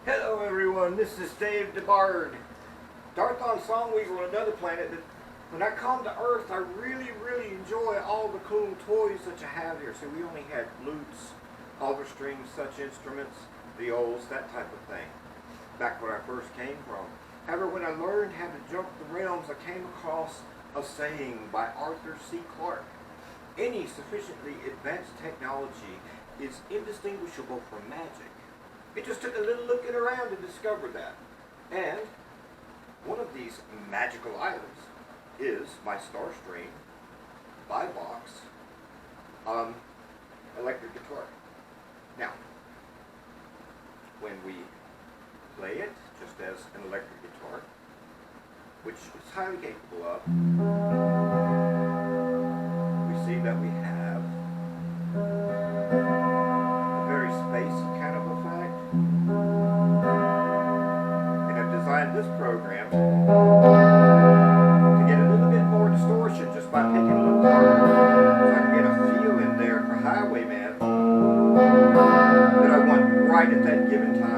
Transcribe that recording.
Hello everyone, this is Dave DeBard. Darthon Songweaver on another planet. That when I come to Earth, I really enjoy all the cool toys that you have here. So we only had lutes, auger strings, such instruments, viols, that type of thing, back where I first came from. However, when I learned how to jump the realms, I came across a saying by Arthur C. Clarke. Any sufficiently advanced technology is indistinguishable from magic. It just took a little looking around to discover that. And one of these magical items is my Starstream buy box electric guitar. Now, when we play it just as an electric guitar, which it's highly capable of, we see that we have a very spacey kind of effect. And I've designed this program to get a little bit more distortion just by picking a little harder, so I can get a feel in there for HiwayMan that I want right at that given time.